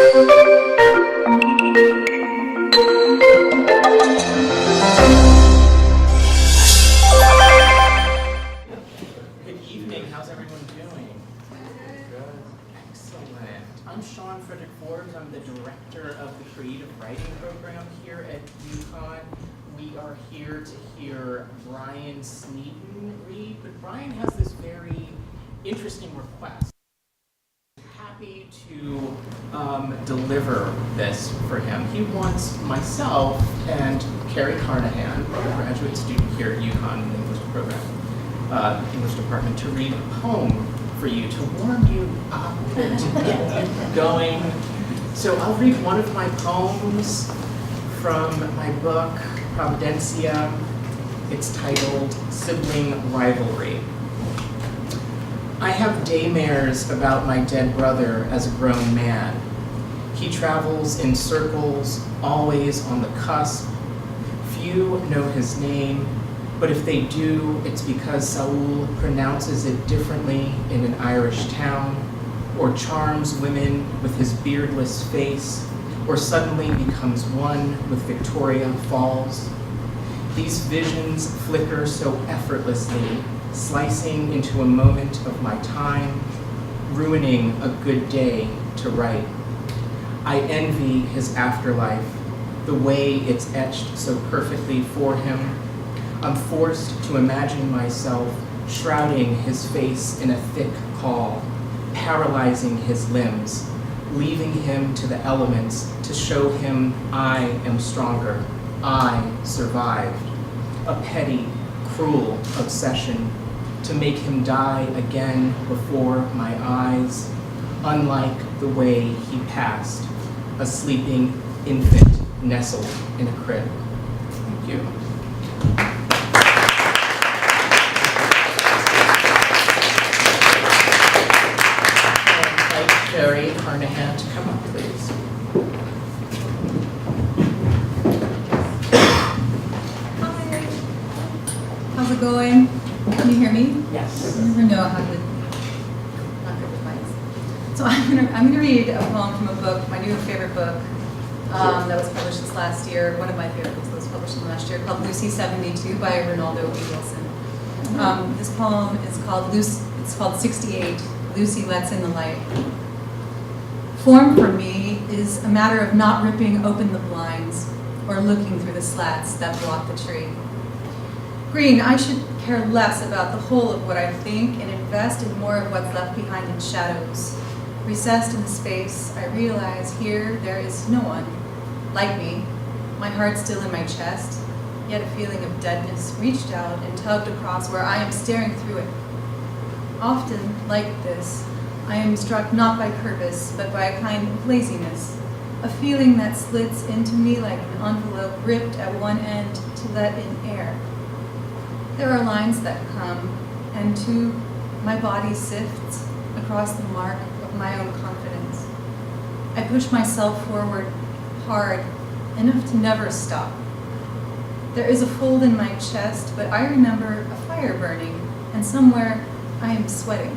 I'm the director of the creative writing program here at UConn. We are here to hear Brian Sneeden read, but Brian has this very interesting request. Happy to deliver this for him. He wants myself and Carrie Carnahan, a graduate student here at UConn in the English program, English department, to read a poem for you to warm you up and to get you going. So I'll read one of my poems from my book, Providencia. It's titled Sibling Rivalry. I have daymares about my dead brother as a grown man. He travels in circles, always on the cusp. Few know his name, but if they do, it's because Saul pronounces it differently in an Irish town, or charms women with his beardless face, or suddenly becomes one with Victoria Falls. These visions flicker so effortlessly, slicing into a moment of my time, ruining a good day to write. I envy his afterlife, the way it's etched so perfectly for him. I'm forced to imagine myself shrouding his face in a thick caul, paralyzing his limbs, leaving him to the elements to show him I am stronger, I survived. A petty, cruel obsession to make him die again before my eyes, unlike the way he passed, a sleeping infant nestled in a crib. Thank you. Carrie Carnahan to come up, please. Hi. How's it going? Can you hear me? Yes. I never know how to not good with mics. So I'm gonna read a poem from a book, my new favorite book, that was published this last year. One of my favorite books that was published in the last year, called Lucy 72 by Ronaldo E. Wilson. This poem is called It's called 68. Lucy Lets in the Light. Form for me is a matter of not ripping open the blinds or looking through the slats that block the tree. Green, I should care less about the whole of what I think and invest in more of what's left behind in shadows. Recessed in the space, I realize here there is no one like me, my heart still in my chest, yet a feeling of deadness reached out and tugged across where I am staring through it. Often, like this, I am struck not by purpose, but by a kind of laziness, a feeling that slits into me like an envelope ripped at one end to let in air. There are lines that come, and too, my body sifts across the mark of my own confidence. I push myself forward hard, enough to never stop. There is a fold in my chest, but I remember a fire burning, and somewhere I am sweating.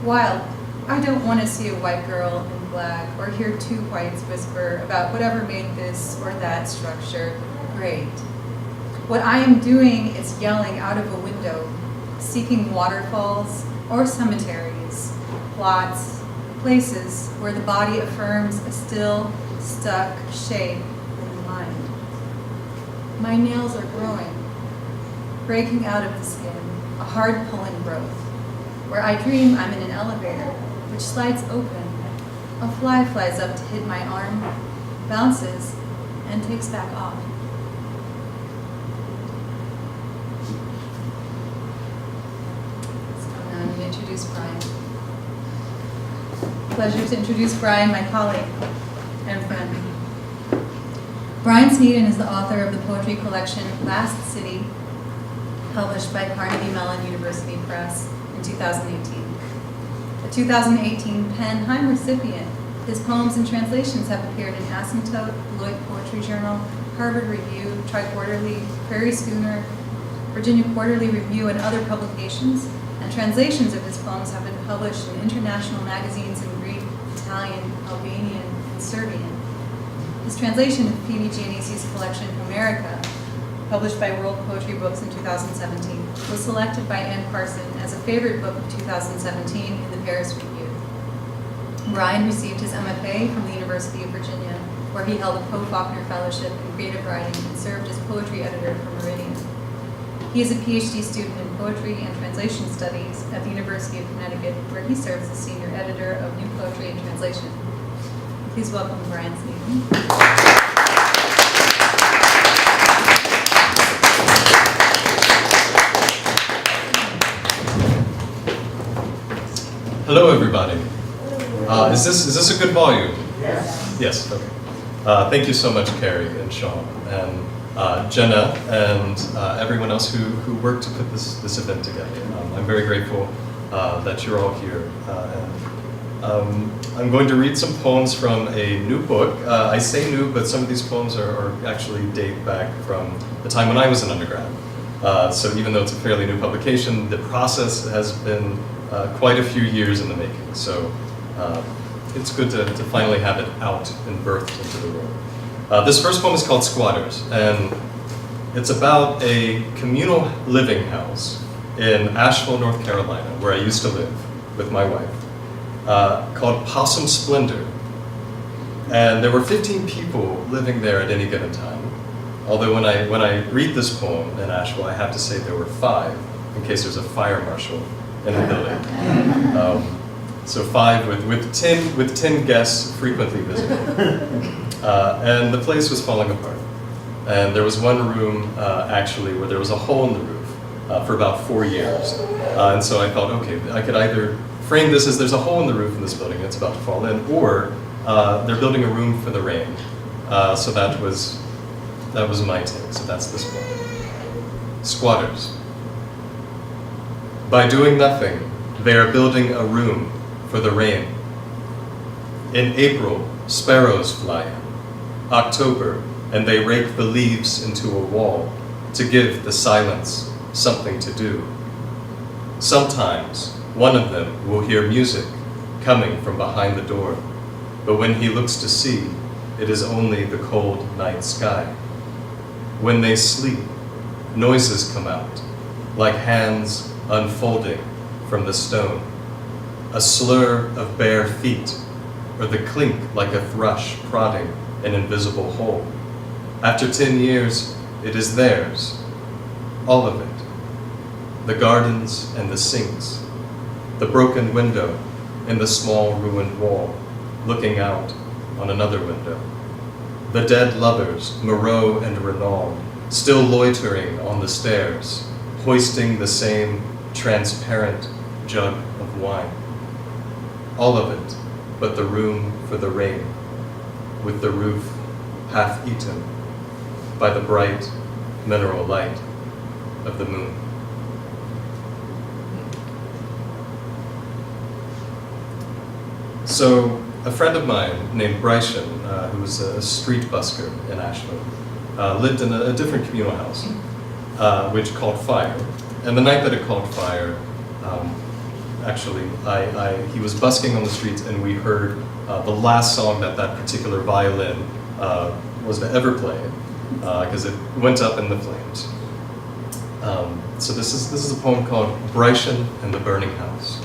Wild, I don't want to see a white girl in black or hear two whites whisper about whatever made this or that structure great. What I am doing is yelling out of a window, seeking waterfalls or cemeteries, plots, places where the body affirms a still, stuck shape in the mind. My nails are growing, breaking out of the skin, a hard pulling growth, where I dream I'm in an elevator, which slides open. A fly flies up to hit my arm, bounces, and takes back off. So now I'm going to introduce Brian. Pleasure to introduce Brian, my colleague and friend. Brian Sneeden is the author of the poetry collection Last City, published by Carnegie Mellon University Press in 2018. A 2018 PEN Heim recipient, his poems and translations have appeared in Asymptote, Beloit Poetry Journal, Harvard Review, Tri-Quarterly, Prairie Schooner, Virginia Quarterly Review, and other publications, and translations of his poems have been published in international magazines in Greek, Italian, Albanian, and Serbian. His translation of Phoebe Giannisi's collection, America, published by World Poetry Books in 2017, was selected by Ann Carson as a favorite book of 2017 in the Paris Review. Brian received his MFA from the University of Virginia, where he held a Poe Faulkner Fellowship in Creative Writing and served as poetry editor for Meridian. He is a PhD student in Poetry and Translation Studies at the University of Connecticut, where he serves as senior editor of New Poetry and Translation. Please welcome Brian Sneeden. Hello, everybody. Is this a good volume? Yes. Yes. Okay. Thank you so much, Carrie and Sean and Jenna and everyone else who worked to put this event together. I'm very grateful that you're all here. I'm going to read some poems from a new book. I say new, but some of these poems are actually date back from the time when I was an undergrad. So even though it's a fairly new publication, the process has been quite a few years in the making. So it's good to finally have it out and birthed into the world. This first poem is called Squatters, and it's about a communal living house in Asheville, North Carolina, where I used to live with my wife, called Possum Splendor. And there were 15 people living there at any given time. Although when I read this poem in Asheville, I have to say there were 5, in case there's a fire marshal in the building. So 5 with 10 guests frequently visiting. And the place was falling apart. And there was one room actually where there was a hole in the roof for about 4 years. And so I thought, okay, I could either frame this as there's a hole in the roof in this building, it's about to fall in, or they're building a room for the rain. So that was my take, so that's this one. Squatters. By doing nothing, they are building a room for the rain. In April, sparrows fly in. October, and they rake the leaves into a wall to give the silence something to do. Sometimes, one of them will hear music coming from behind the door, but when he looks to see, it is only the cold night sky. When they sleep, noises come out, like hands unfolding from the stone, a slur of bare feet, or the clink like a thrush prodding an invisible hole. After 10 years, it is theirs, all of it. The gardens and the sinks, the broken window in the small ruined wall, looking out on another window. The dead lovers, Moreau and Renaud, still loitering on the stairs, hoisting the same transparent jug of wine. All of it, but the room for the rain, with the roof half eaten by the bright mineral light of the moon. So, a friend of mine named Bryson, who was a street busker in Asheville, lived in a different communal house, which caught fire. And the night that it caught fire, actually, he was busking on the streets, and we heard the last song that particular violin was to ever play, because it went up in the flames. So this is a poem called Bryson and the Burning House.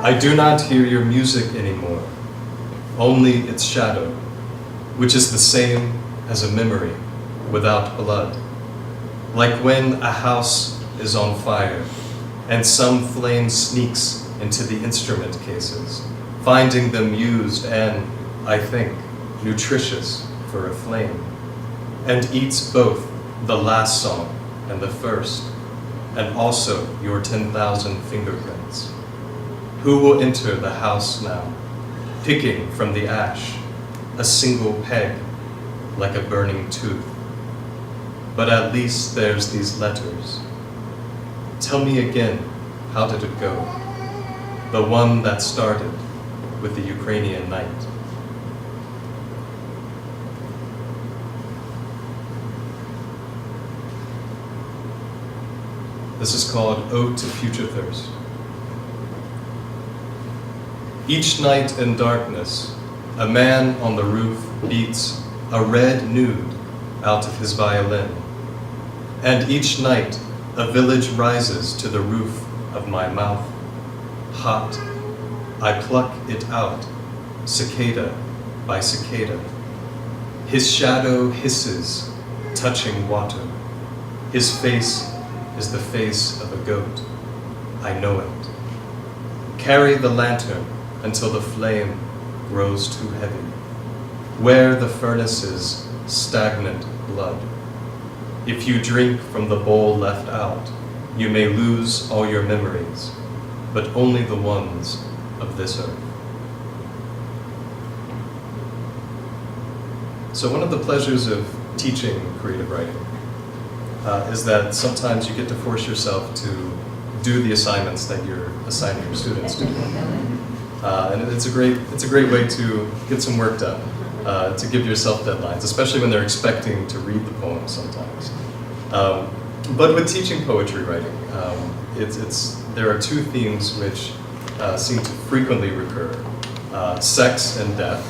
I do not hear your music anymore, only its shadow, which is the same as a memory without blood. Like when a house is on fire and some flame sneaks into the instrument cases, finding them used and, I think, nutritious for a flame, and eats both the last song and the first, and also your 10,000 fingerprints. Who will enter the house now, picking from the ash a single peg like a burning tooth? But at least there's these letters. Tell me again, how did it go? The one that started with the Ukrainian night. This is called Ode to Future Thirst. Each night in darkness, a man on the roof beats a red nude out of his violin. And each night, a village rises to the roof of my mouth. Hot, I pluck it out, cicada by cicada. His shadow hisses, touching water. His face is the face of a goat. I know it. Carry the lantern until the flame grows too heavy. Wear the furnace's stagnant blood. If you drink from the bowl left out, you may lose all your memories, but only the ones of this earth. So one of the pleasures of teaching creative writing is that sometimes you get to force yourself to do the assignments that you're assigning your students to. And it's a great way to get some work done, to give yourself deadlines, especially when they're expecting to read the poem sometimes. But with teaching poetry writing, there are two themes which seem to frequently recur: sex and death.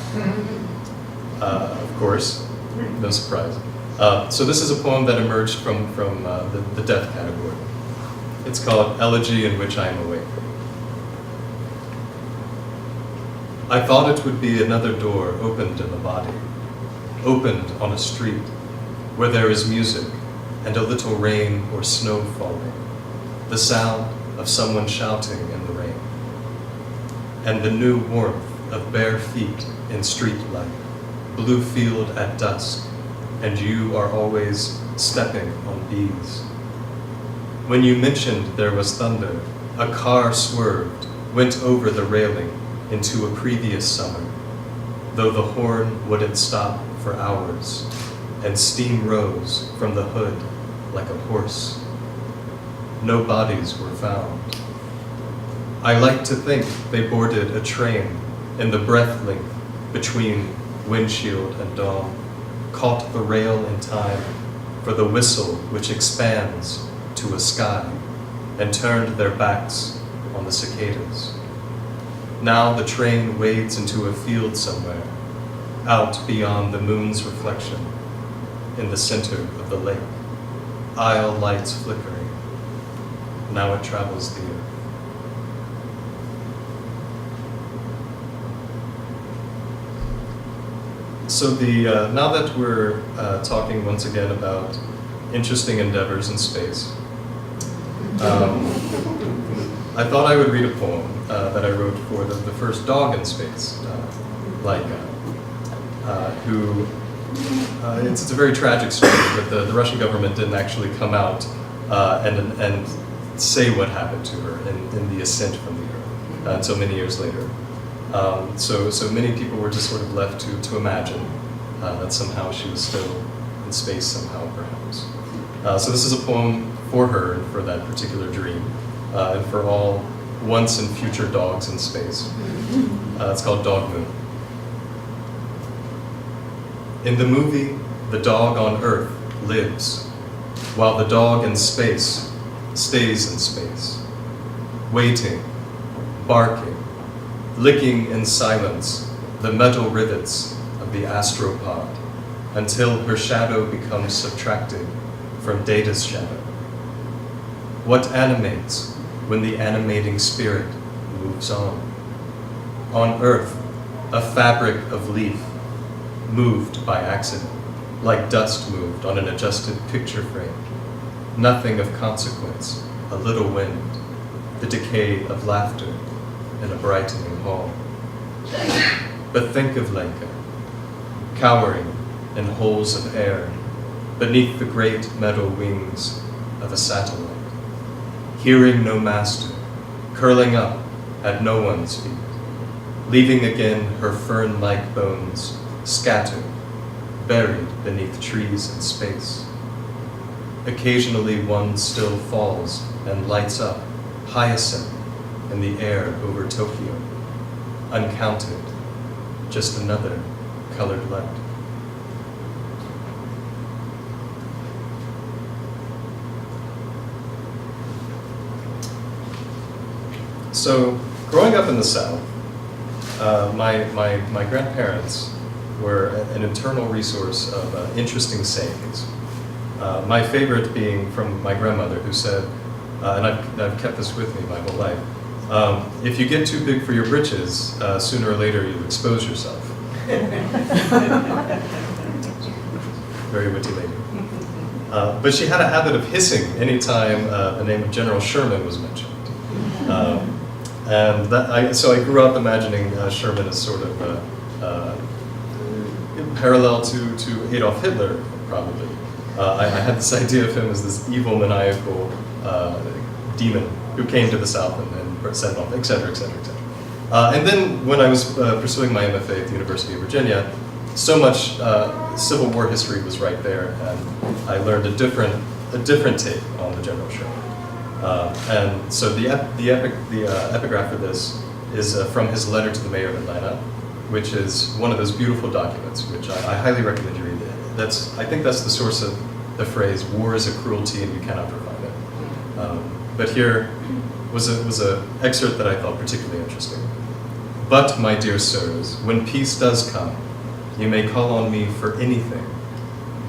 Of course, no surprise. So this is a poem that emerged from the death category. It's called Elegy in Which I Am Awake. I thought it would be another door opened in the body, opened on a street where there is music and a little rain or snow falling, the sound of someone shouting in the rain, and the new warmth of bare feet in street light, blue field at dusk, and you are always stepping on bees. When you mentioned there was thunder, a car swerved, went over the railing into a previous summer, though the horn wouldn't stop for hours, and steam rose from the hood like a horse. No bodies were found. I like to think they boarded a train in the breath length between windshield and dawn, caught the rail in time for the whistle which expands to a sky, and turned their backs on the cicadas. Now the train wades into a field somewhere, out beyond the moon's reflection, in the center of the lake, aisle lights flickering. Now it travels the earth. So now that we're talking once again about interesting endeavors in space, I thought I would read a poem that I wrote for the first dog in space, Laika, who, it's a very tragic story, but the Russian government didn't actually come out and say what happened to her in the ascent from the Earth until many years later. So many people were just sort of left to imagine that somehow she was still in space somehow, perhaps. So this is a poem for her and for that particular dream, and for all once and future dogs in space. It's called Dog Moon. In the movie, the dog on Earth lives, while the dog in space stays in space, waiting, barking, licking in silence the metal rivets of the astropod until her shadow becomes subtracted from Data's shadow. What animates when the animating spirit moves on? On Earth, a fabric of leaf, moved by accident, like dust moved on an adjusted picture frame. Nothing of consequence, a little wind, the decay of laughter in a brightening hall. But think of Laika, cowering in holes of air, beneath the great metal wings of a satellite, hearing no master, curling up at no one's feet, leaving again her fern-like bones scattered, buried beneath trees in space. Occasionally one still falls and lights up, hyacinth in the air over Tokyo, uncounted, just another colored light. So, growing up in the South, my grandparents were an eternal resource of interesting sayings. My favorite being from my grandmother, who said, and I've kept this with me my whole life, if you get too big for your britches, sooner or later you'll expose yourself. Very witty lady. But she had a habit of hissing anytime the name of General Sherman was mentioned. So I grew up imagining Sherman as sort of parallel to Adolf Hitler, probably. I had this idea of him as this evil, maniacal demon who came to the South and set it off, et cetera, et cetera, et cetera. And then when I was pursuing my MFA at the University of Virginia, so much Civil War history was right there, and I learned a different take on the General Sherman. And so the epigraph for this is from his letter to the mayor of Atlanta, which is one of those beautiful documents, which I highly recommend you read. I think that's the source of the phrase, "War is a cruelty and you cannot provide it." But here was an excerpt that I thought particularly interesting. "But, my dear sirs, when peace does come, you may call on me for anything.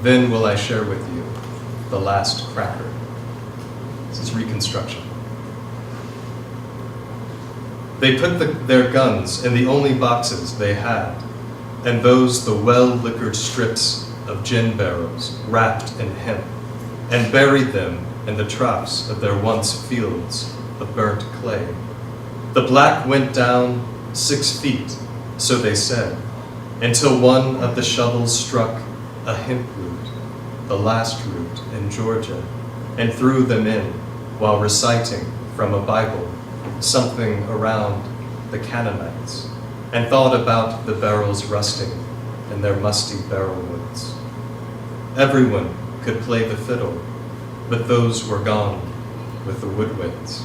Then will I share with you the last cracker." This is Reconstruction. "They put their guns in the only boxes they had, and those the well-liquored strips of gin barrels wrapped in hemp, and buried them in the troughs of their once fields of burnt clay. The black went down 6 feet, so they said, until one of the shovels struck a hemp root, the last root in Georgia, and threw them in while reciting from a Bible something around the Canaanites, and thought about the barrels rusting in their musty barrel woods. Everyone could play the fiddle, but those were gone with the woodwinds.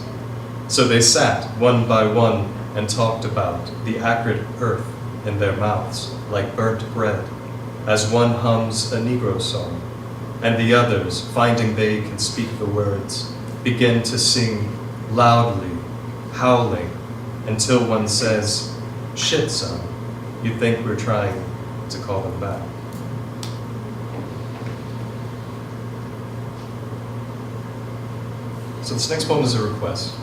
So they sat one by one and talked about the acrid earth in their mouths like burnt bread, as one hums a Negro song, and the others, finding they can speak the words, begin to sing loudly, howling, until one says, 'Shit, son, you think we're trying to call them back.'" So this next poem is a request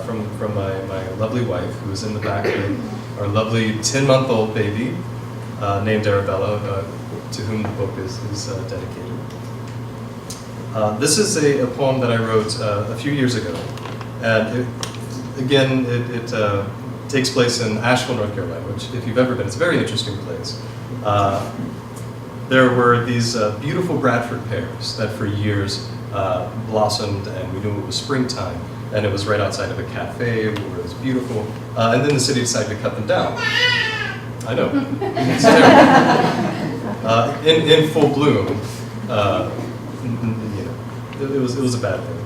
from my lovely wife, who is in the back with our lovely 10-month-old baby named Arabella, to whom the book is dedicated. This is a poem that I wrote a few years ago, and it takes place in Asheville, North Carolina, which, if you've ever been, it's a very interesting place. There were these beautiful Bradford pears that for years blossomed, and we knew it was springtime, and it was right outside of a cafe where it was beautiful, and then the city decided to cut them down. I know, it's terrible. In full bloom, it was a bad thing.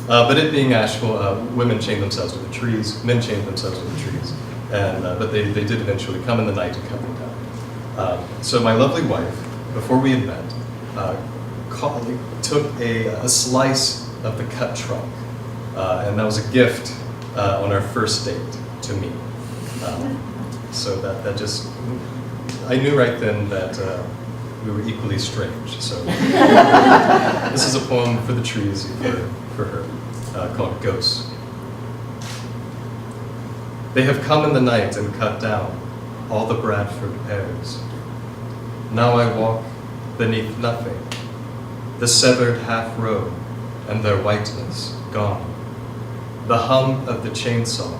But it being Asheville, women chained themselves to the trees, men chained themselves to the trees, and but they did eventually come in the night and cut them down. So my lovely wife, before we had met, took a slice of the cut trunk, and that was a gift on our first date to me. So that just, I knew right then that we were equally strange. So this is a poem for the trees, for her, called Ghosts. "They have come in the night and cut down all the Bradford pears. Now I walk beneath nothing, the severed half row and their whiteness gone. The hum of the chainsaw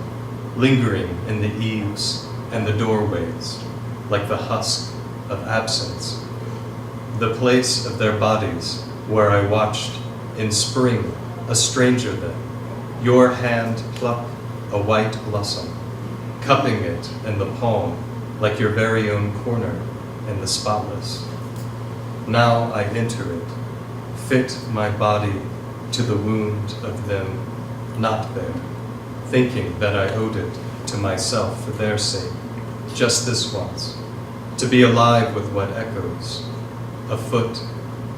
lingering in the eaves and the doorways like the husk of absence. The place of their bodies where I watched in spring a stranger then, your hand pluck a white blossom, cupping it in the palm like your very own corner in the spotless. Now I enter it, fit my body to the wound of them not there, thinking that I owed it to myself for their sake, just this once, to be alive with what echoes, a foot,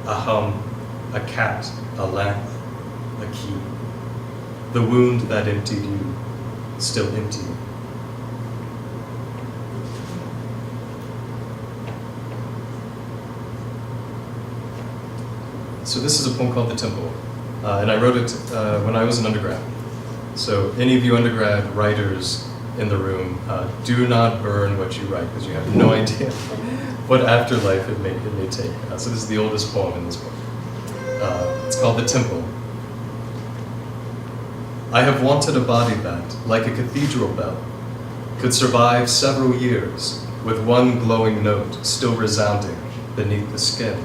a hum, a cat, a lamp, a key. The wound that emptied you, still empty. So this is a poem called The Temple, and I wrote it when I was an undergrad. So any of you undergrad writers in the room, do not burn what you write, because you have no idea what afterlife it may take. So this is the oldest poem in this book. It's called The Temple. I have wanted a body that, like a cathedral bell, could survive several years with one glowing note still resounding beneath the skin.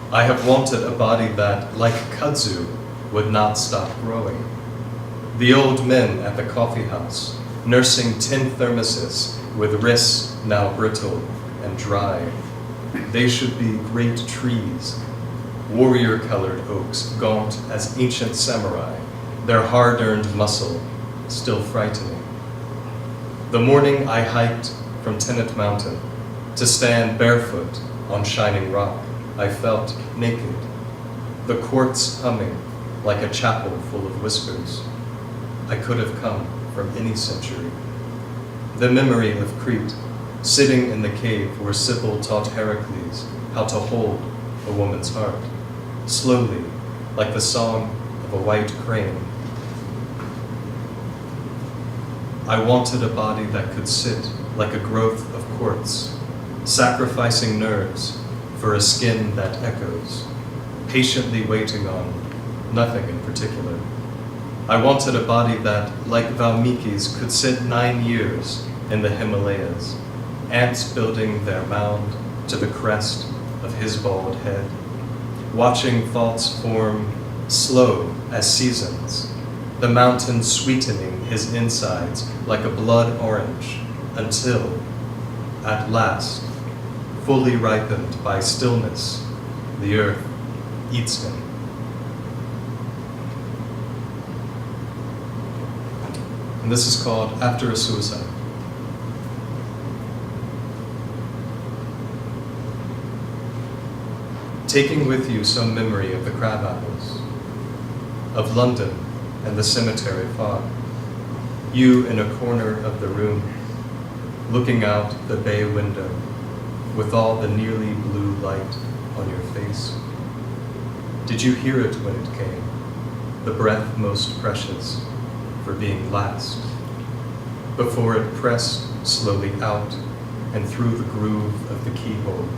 I have wanted a body that, like kudzu, would not stop growing. The old men at the coffee house, nursing tin thermoses with wrists now brittle and dry. They should be great trees, warrior-colored oaks, gaunt as ancient samurai, their hard-earned muscle still frightening. The morning I hiked from Tennant Mountain to stand barefoot on shining rock, I felt naked, the courts humming like a chapel full of whispers. I could have come from any century. The memory of Crete, sitting in the cave where Sibyl taught Heracles how to hold a woman's heart, slowly, like the song of a white crane. I wanted a body that could sit like a growth of quartz, sacrificing nerves for a skin that echoes, patiently waiting on nothing in particular. I wanted a body that, like Valmiki's, could sit 9 years in the Himalayas, ants building their mound to the crest of his bald head, watching thoughts form slow as seasons, the mountain sweetening his insides like a blood orange until, at last, fully ripened by stillness, the earth eats him. And this is called After a Suicide. Taking with you some memory of the crab apples, of London and the cemetery fog, you in a corner of the room, looking out the bay window with all the nearly blue light on your face. Did you hear it when it came, the breath most precious for being last, before it pressed slowly out and through the groove of the keyhole,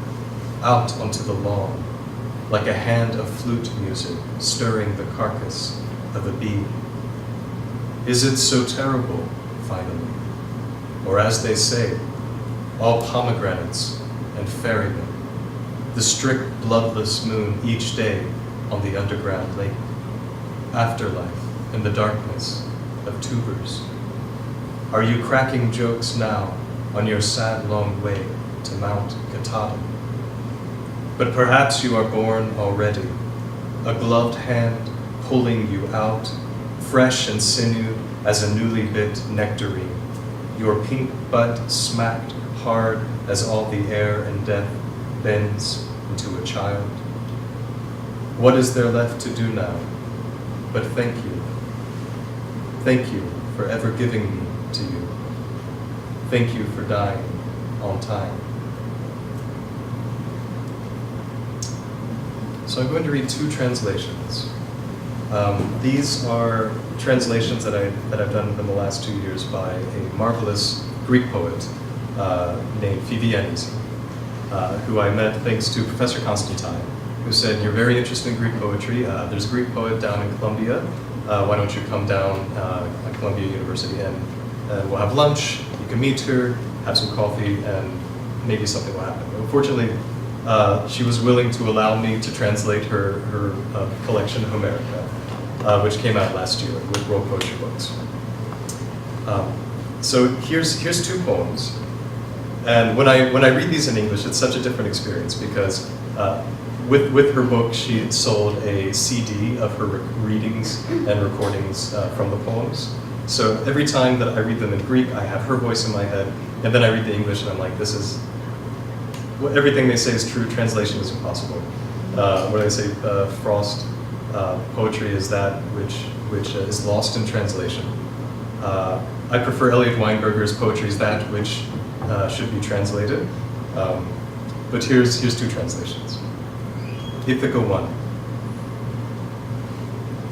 out onto the lawn, like a hand of flute music stirring the carcass of a bee? Is it so terrible, finally? Or as they say, all pomegranates and ferrymen, the strict bloodless moon each day on the underground lake, afterlife in the darkness of tubers? Are you cracking jokes now on your sad long way to Mount Katahdin? But perhaps you are born already, a gloved hand pulling you out, fresh and sinew as a newly bit nectarine, your pink butt smacked hard as all the air and death bends into a child. What is there left to do now? But thank you. Thank you for ever giving me to you. Thank you for dying on time. So I'm going to read 2 translations. These are translations that I've done in the last 2 years by a marvelous Greek poet named Phoebianes, who I met thanks to Professor Constantine, who said, "You're very interested in Greek poetry. There's a Greek poet down in Columbia. Why don't you come down at Columbia University and we'll have lunch, you can meet her, have some coffee, and maybe something will happen." Unfortunately, she was willing to allow me to translate her collection, Homerica, which came out last year with World Poetry Books. So here's 2 poems. And when I read these in English, it's such a different experience because with her book, she sold a CD of her readings and recordings from the poems. So every time that I read them in Greek, I have her voice in my head, and then I read the English and I'm like, this is, everything they say is true, translation is impossible. What I say, Frost, poetry is that which is lost in translation. I prefer Elliot Weinberger's poetry is that which should be translated. But here's 2 translations. Ithaca 1.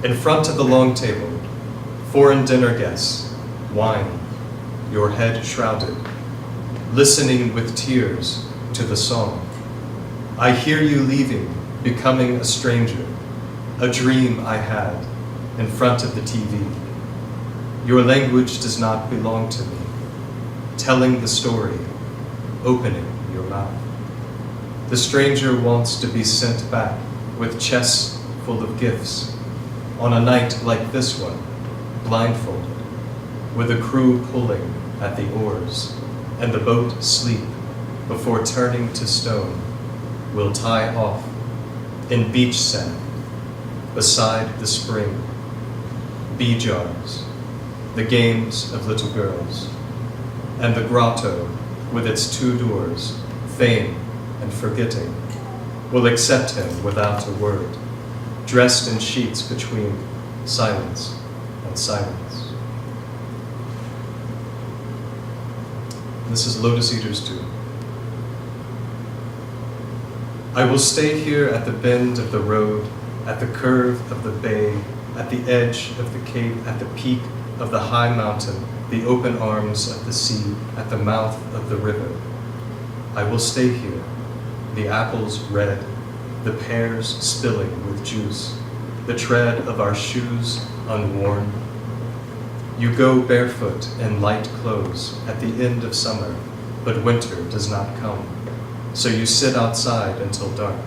In front of the long table, foreign dinner guests, wine, your head shrouded, listening with tears to the song. I hear you leaving, becoming a stranger, a dream I had in front of the TV. Your language does not belong to me, telling the story, opening your mouth. The stranger wants to be sent back with chests full of gifts on a night like this one, blindfolded, with a crew pulling at the oars and the boat sleep before turning to stone will tie off in beach sand beside the spring, bee jars, the games of little girls, and the grotto with its 2 doors, fame and forgetting, will accept him without a word, dressed in sheets between silence and silence. This is Lotus Eaters 2. I will stay here at the bend of the road, at the curve of the bay, at the edge of the cape, at the peak of the high mountain, the open arms of the sea, at the mouth of the river. I will stay here, the apples red, the pears spilling with juice, the tread of our shoes unworn. You go barefoot in light clothes at the end of summer, but winter does not come. So you sit outside until dark,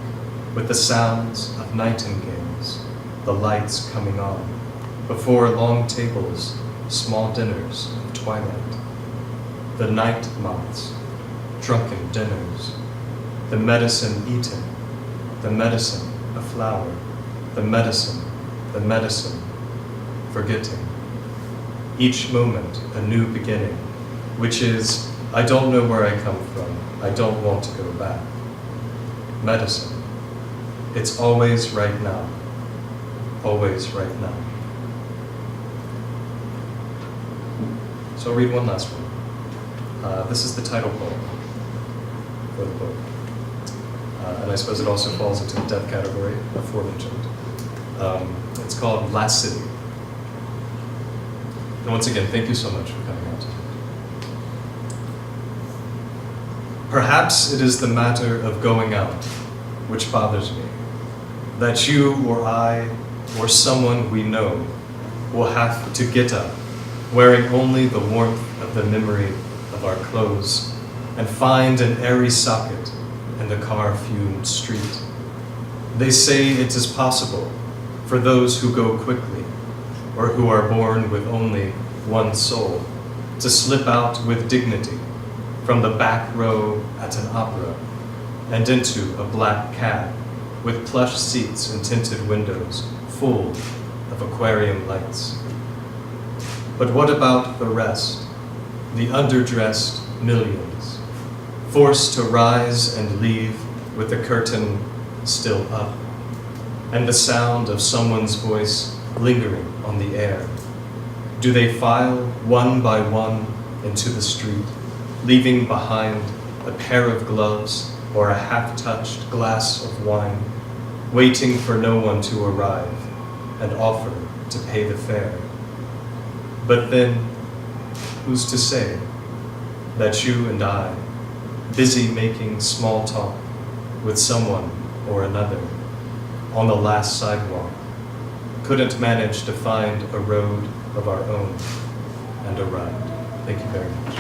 with the sounds of nightingales, the lights coming on, before long tables, small dinners of twilight. The night moths, drunken dinners, the medicine eaten, the medicine a flower, the medicine, forgetting. Each moment a new beginning, which is, I don't know where I come from, I don't want to go back. Medicine, it's always right now, always right now. So I'll read one last one. This is the title poem for the book. And I suppose it also falls into the death category aforementioned. It's called Last City. And once again, thank you so much for coming out today. Perhaps it is the matter of going out which bothers me, that you or I or someone we know will have to get up, wearing only the warmth of the memory of our clothes, and find an airy socket in the car-fumed street. They say it is possible for those who go quickly, or who are born with only one soul, to slip out with dignity from the back row at an opera and into a black cab with plush seats and tinted windows full of aquarium lights. But what about the rest, the underdressed millions, forced to rise and leave with the curtain still up, and the sound of someone's voice lingering on the air? Do they file one by one into the street, leaving behind a pair of gloves or a half-touched glass of wine, waiting for no one to arrive and offer to pay the fare? But then, who's to say that you and I, busy making small talk with someone or another on the last sidewalk, couldn't manage to find a road of our own and a ride? Thank you very much.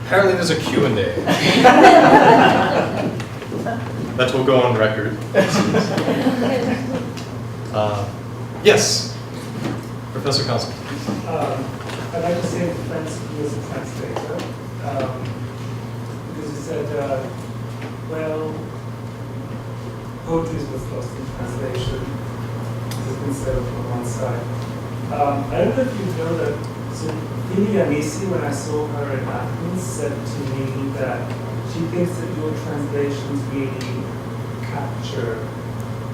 Apparently there's a Q&A. That will go on record. Yes, Professor Council. I'd like to say thanks to you as a translator, because you said, well, poetry was lost in translation. This has been said on one side. I don't know if you know that, so Lili Anisi, when I saw her in Athens, said to me that she thinks that your translations really capture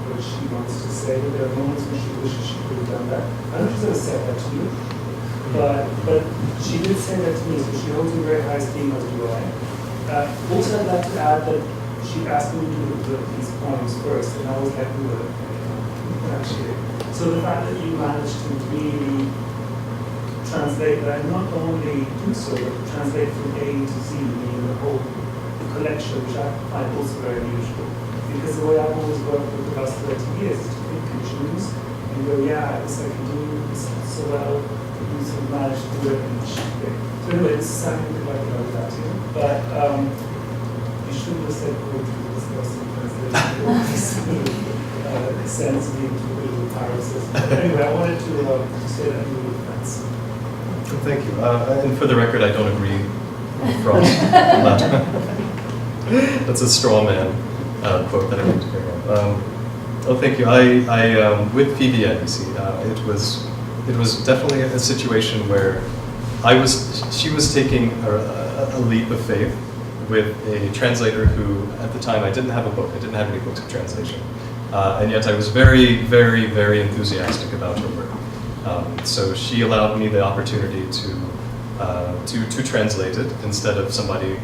what she wants to say. There are moments when she wishes she could have done that. I don't know if she's ever said that to you, but she did say that to me, so she holds in very high esteem, as do I. Also, I'd like to add that she asked me to do these poems first, and I was like, actually. So the fact that you managed to really translate that, and not only do so, but translate from A to Z, meaning the whole collection, which I find also very unusual. Because the way I've always worked with the last 30 years is to pick and choose and go, yeah, this I can do this so well, you sort of manage to do it and ship it. So anyway, this is something that I know that too. But you shouldn't have said poetry was lost in translation. It sends me into a bit of a paroxysm. Anyway, I wanted to say that you were friends. Thank you. And for the record, I don't agree with Frost. That's a straw man quote that I want to bring up. Oh, thank you. With Phoebe, you see, it was definitely a situation where she was taking a leap of faith with a translator who, at the time, I didn't have a book. I didn't have any books of translation. And yet I was very, very, very enthusiastic about her work. So she allowed me the opportunity to translate it instead of somebody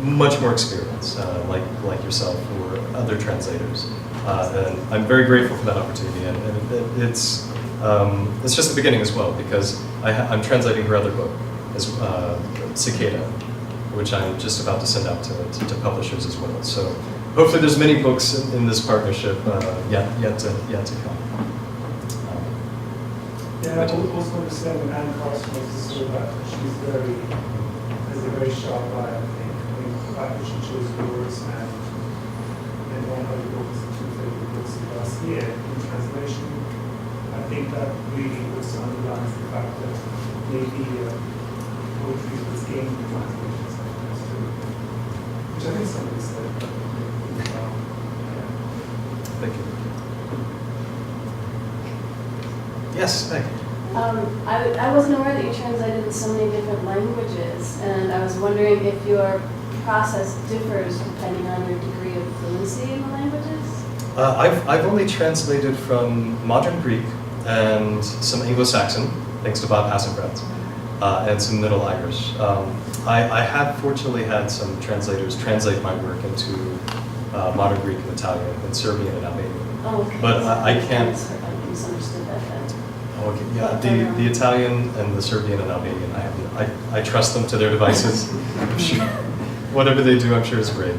much more experienced, like yourself or other translators. And I'm very grateful for that opportunity. And it's just the beginning as well, because I'm translating her other book, Cicada, which I'm just about to send out to publishers as well. So hopefully there's many books in this partnership yet to come. Yeah, I also understand that Anne Carson was sort of that. Has a very sharp eye, I think. I mean, the fact that she chose yours and then one other book was the two favorite books of last year in translation. I think that really also underlines the fact that maybe poetry was gained in translation sometimes too. Which I think somebody said. Thank you. Yes, thank you. I wasn't aware that you translated in so many different languages, and I was wondering if your process differs depending on your degree of fluency in the languages? I've only translated from modern Greek and some Anglo-Saxon, thanks to Bob Hasselbrandt, and some Middle Irish. I have fortunately had some translators translate my work into modern Greek and Italian and Serbian and Albanian. Oh, okay. But I can't. I misunderstood that then. Okay, yeah, the Italian and the Serbian and Albanian, I trust them to their devices. I'm sure whatever they do, I'm sure is great.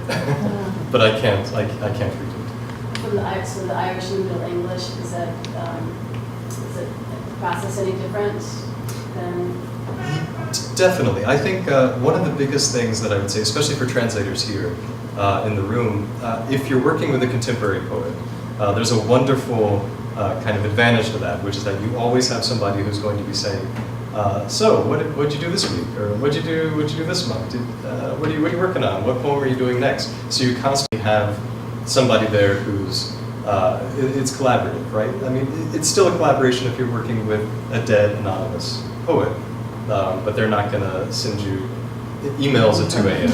But I can't read it. From the Irish and Middle English, is it process any different than? Definitely. I think one of the biggest things that I would say, especially for translators here in the room, if you're working with a contemporary poet, there's a wonderful kind of advantage to that, which is that you always have somebody who's going to be saying, so what'd you do this week? Or what'd you do this month? What are you working on? What poem are you doing next? So you constantly have somebody there who's, it's collaborative, right? I mean, it's still a collaboration if you're working with a dead anonymous poet, but they're not gonna send you emails at 2 a.m.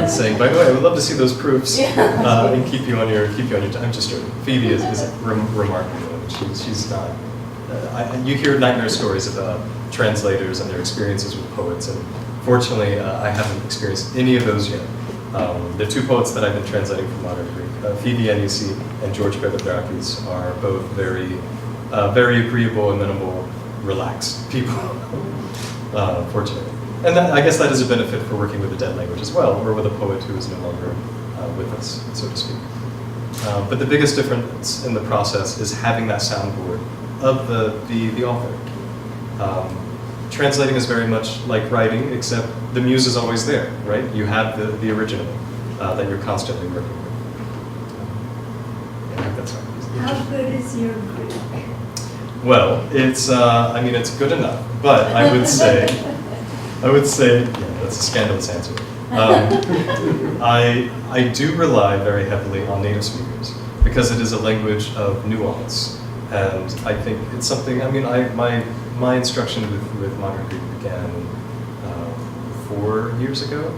Saying, by the way, I would love to see those proofs and keep you on your time. I'm just joking. Phoebe is remarkable. She's not. You hear nightmare stories about translators and their experiences with poets, and fortunately, I haven't experienced any of those yet. The two poets that I've been translating from modern Greek, Phoebe Anisi and George Pedobrakis, are both very agreeable, amenable, relaxed people. Fortunately. And I guess that is a benefit for working with a dead language as well, or with a poet who is no longer with us, so to speak. But the biggest difference in the process is having that soundboard of the author. Translating is very much like writing, except the muse is always there, right? You have the original that you're constantly working with. I think that's right. How good is your Greek? Well, it's good enough, but I would say, yeah, that's a scandalous answer. I do rely very heavily on native speakers because it is a language of nuance, and I think it's something. I mean, my instruction with modern Greek began 4 years ago,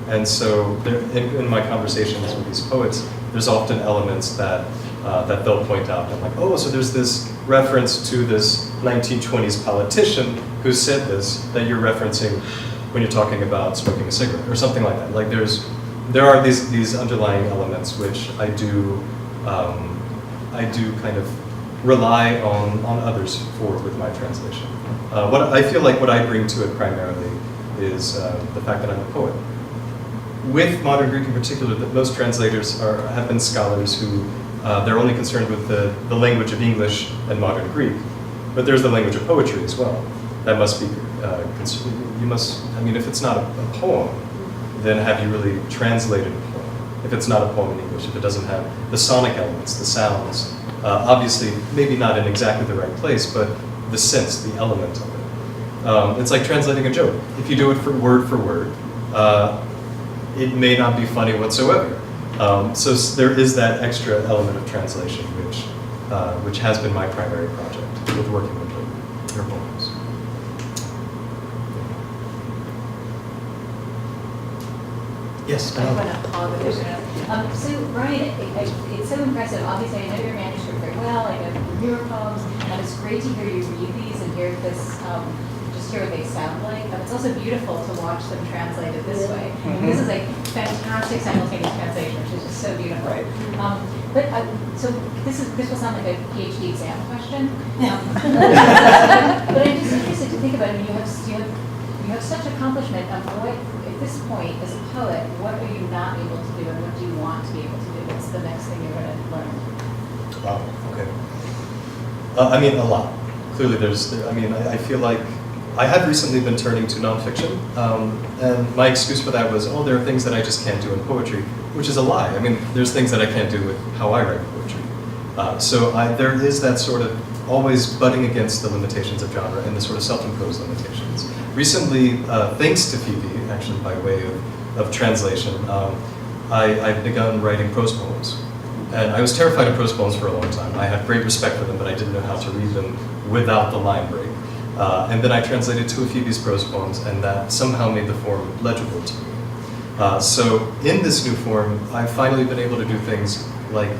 And so there, in my conversations with these poets, there's often elements that, that they'll point out. I'm like, oh, so there's this reference to this 1920s politician who said this that you're referencing when you're talking about smoking a cigarette or something like that. Like there are these underlying elements which I do kind of rely on others for with my translation. What I feel like what I bring to it primarily is the fact that I'm a poet. With modern Greek in particular, that most translators have been scholars who they're only concerned with the language of English and modern Greek, but there's the language of poetry as well. That must be, you must, I mean, if it's not a poem, then have you really translated a poem? If it's not a poem in English, if it doesn't have the sonic elements, the sounds, obviously maybe not in exactly the right place, but the sense, the element of it. It's like translating a joke. If you do it for word, it may not be funny whatsoever. So there is that extra element of translation, which has been my primary project with working with her poems. Yes, I want to pause the question. So Brian, it's so impressive. Obviously, I know your manuscript very well. I know your poems, and it's great to hear you read these and hear this. Just hear what they sound like. It's also beautiful to watch them translated this way. Mm-hmm. This is a fantastic simultaneous translation, which is just so beautiful. Right. So this will sound like a PhD exam question. But I'm just interested to think about it. You have such accomplishment. What at this point as a poet, what are you not able to do, and what do you want to be able to do? What's the next thing you're going to learn? Wow, okay. I mean, a lot. Clearly I feel like I have recently been turning to nonfiction, and my excuse for that was, oh, there are things that I just can't do in poetry, which is a lie. I mean, there's things that I can't do with how I write poetry. So there is that sort of always butting against the limitations of genre and the sort of self-imposed limitations. Recently, thanks to Phoebe, actually by way of translation, I've begun writing prose poems. And I was terrified of prose poems for a long time. I had great respect for them, but I didn't know how to read them without the line break. And then I translated two of Phoebe's prose poems, and that somehow made the form legible to me. So in this new form, I've finally been able to do things like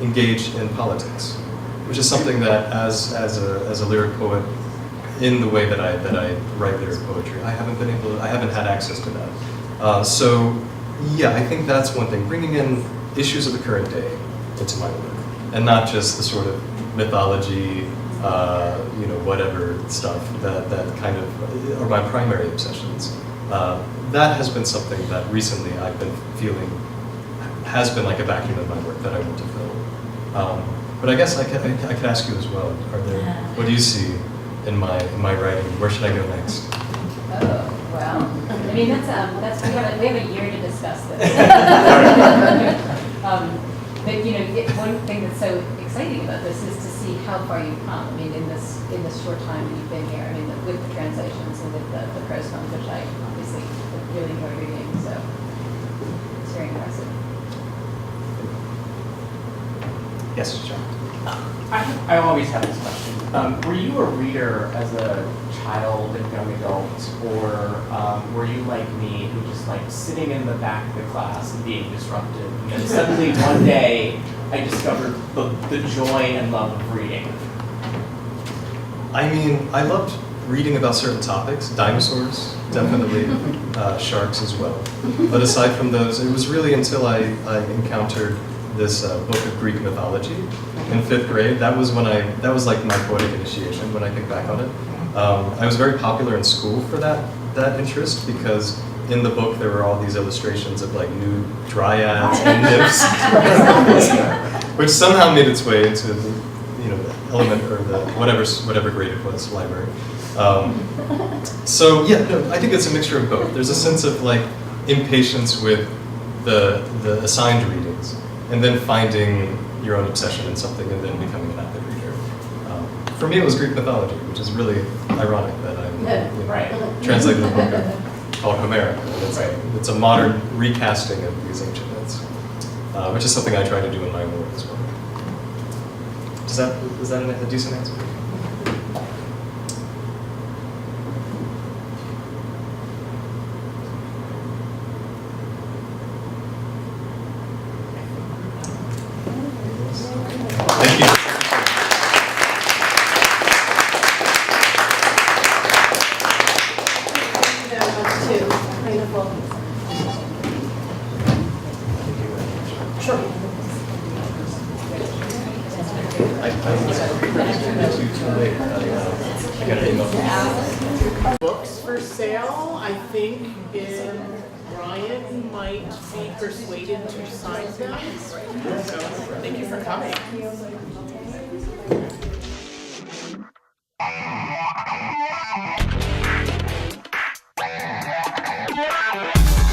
engage in politics, which is something that as a lyric poet, in the way that I write lyric poetry, I haven't had access to that. So yeah, I think that's one thing, bringing in issues of the current day into my work, and not just the sort of mythology, whatever stuff that kind of are my primary obsessions. That has been something that recently I've been feeling has been like a vacuum in my work that I want to fill. But I guess I could ask you as well. What do you see in my writing? Where should I go next? Oh, wow. I mean, that's we have a year to discuss this. But one thing that's so exciting about this is to see how far you've come. I mean, in this short time that you've been here. I mean, with the translations and with the prose poems, which I obviously really enjoy reading. So it's very impressive. Yes, John. I always have this question. Were you a reader as a child and young adult, or were you like me, who just like sitting in the back of the class and being disruptive, and then suddenly one day I discovered the joy and love of reading? I mean, I loved reading about certain topics, dinosaurs, definitely, sharks as well. But aside from those, it was really until I encountered this book of Greek mythology in 5th grade. That was like my poetic initiation when I think back on it. I was very popular in school for that interest, because in the book there were all these illustrations of like nude dryads and nymphs, which somehow made its way into the element or the whatever grade it was, library. So yeah, no, I think it's a mixture of both. There's a sense of like impatience with the assigned readings, and then finding your own obsession in something and then becoming an avid reader. For me, it was Greek mythology, which is really ironic that I'm Right. translating a book called Homeric. It's a modern recasting of these ancient myths, which is something I try to do in my own work as well. Is that a decent answer? Too late. I got an email. Books for sale, I think, Brian might be persuaded to sign them. So, thank you for coming.